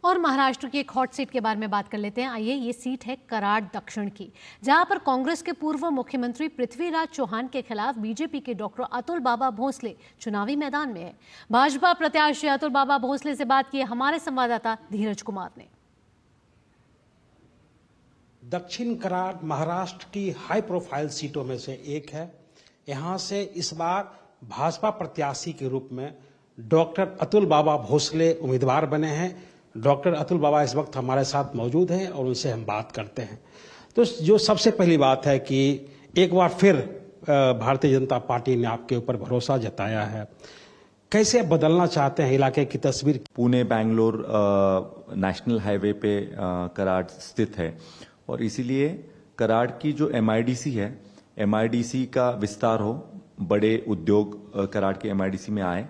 और महाराष्ट्र की एक हॉट सीट के बारे में बात कर लेते हैं। आइए, ये सीट है कराड दक्षिण की, जहां पर कांग्रेस के पूर्व मुख्यमंत्री पृथ्वीराज चौहान के खिलाफ बीजेपी के डॉक्टर अतुल बाबा भोसले चुनावी मैदान में है। भाजपा प्रत्याशी अतुल बाबा भोसले से बात की हमारे संवाददाता धीरज कुमार ने। दक्षिण कराड महाराष्ट्र की हाई प्रोफाइल सीटों में से एक है। यहां से इस बार भाजपा प्रत्याशी के रूप में डॉक्टर अतुल बाबा भोसले उम्मीदवार बने हैं। डॉक्टर अतुल बाबा इस वक्त हमारे साथ मौजूद हैं और उनसे हम बात करते हैं। तो जो सबसे पहली बात है कि एक बार फिर भारतीय जनता पार्टी ने आपके ऊपर भरोसा जताया है, कैसे बदलना चाहते हैं इलाके की तस्वीर? पुणे बेंगलोर नेशनल हाईवे पे कराड स्थित है और इसीलिए कराड की जो एमआईडीसी है, एमआईडीसी का विस्तार हो, बड़े उद्योग कराड के एमआईडीसी में आए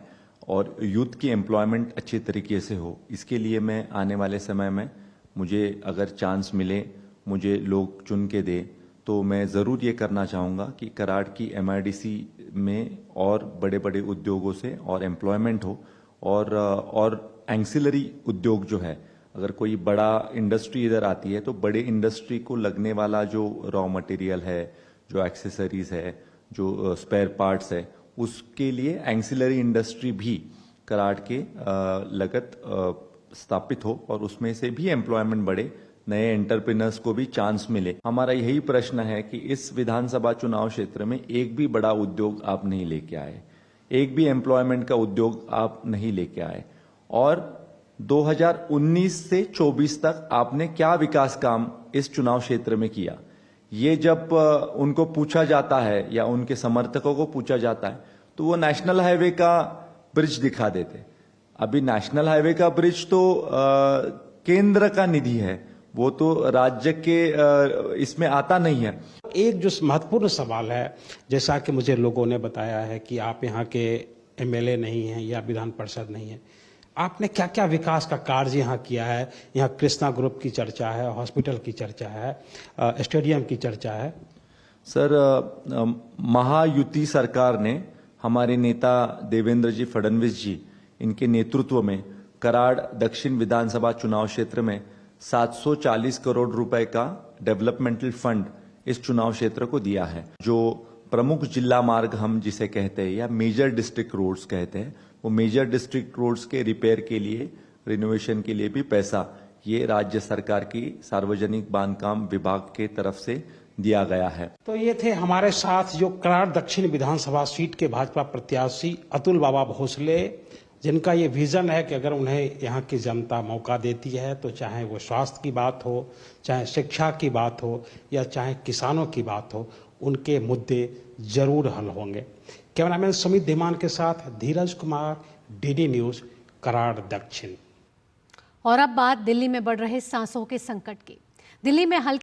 और यूथ की एम्प्लॉयमेंट अच्छे तरीके से हो। इसके लिए मैं आने वाले समय में मुझे अगर चांस मिले, मुझे लोग चुन के दे, तो मैं ज़रूर ये करना चाहूँगा कि कराड की एमआईडीसी में और बड़े बड़े उद्योगों से और एम्प्लॉयमेंट हो और एंसिलरी उद्योग जो है, अगर कोई बड़ा इंडस्ट्री इधर आती है तो बड़े इंडस्ट्री को लगने वाला जो रॉ मटेरियल है, जो एक्सेसरीज है, जो स्पेयर पार्ट्स है, उसके लिए एंसिलरी इंडस्ट्री भी कराड के लगत स्थापित हो और उसमें से भी एम्प्लॉयमेंट बढ़े, नए एंटरप्रेन्योर्स को भी चांस मिले। हमारा यही प्रश्न है कि इस विधानसभा चुनाव क्षेत्र में एक भी बड़ा उद्योग आप नहीं लेके आए, एक भी एम्प्लॉयमेंट का उद्योग आप नहीं लेके आए और 2019 से 24 तक आपने क्या विकास काम इस चुनाव क्षेत्र में किया? ये जब उनको पूछा जाता है या उनके समर्थकों को पूछा जाता है तो वो नेशनल हाईवे का ब्रिज दिखा देते। अभी नेशनल हाईवे का ब्रिज तो केंद्र का निधि है, वो तो राज्य के इसमें आता नहीं है। एक जो महत्वपूर्ण सवाल है, जैसा कि मुझे लोगों ने बताया है कि आप यहाँ के एमएलए नहीं हैं या विधान परिषद नहीं है, आपने क्या क्या विकास का कार्य यहाँ किया है? यहाँ कृष्णा ग्रुप की चर्चा है, हॉस्पिटल की चर्चा है, स्टेडियम की चर्चा है। सर, महायुति सरकार ने, हमारे नेता देवेंद्र जी फडणवीस जी, इनके नेतृत्व में कराड दक्षिण विधानसभा चुनाव क्षेत्र में 740 करोड़ रुपए का डेवलपमेंटल फंड इस चुनाव क्षेत्र को दिया है। जो प्रमुख जिला मार्ग हम जिसे कहते हैं या मेजर डिस्ट्रिक्ट रोड्स कहते हैं, वो मेजर डिस्ट्रिक्ट रोड्स के रिपेयर के लिए, रिनोवेशन के लिए भी पैसा ये राज्य सरकार की सार्वजनिक बांधकाम विभाग के तरफ से दिया गया है। तो ये थे हमारे साथ जो कराड दक्षिण विधानसभा सीट के भाजपा प्रत्याशी अतुल बाबा भोसले, जिनका ये विजन है कि अगर उन्हें यहाँ की जनता मौका देती है तो चाहे वो स्वास्थ्य की बात हो, चाहे शिक्षा की बात हो या चाहे किसानों की बात हो, उनके मुद्दे जरूर हल होंगे। कैमरामैन सुमित धीमान के साथ धीरज कुमार, डीडी न्यूज, कराड दक्षिण। और अब बात दिल्ली में बढ़ रहे सांसों के संकट की। दिल्ली में हल्की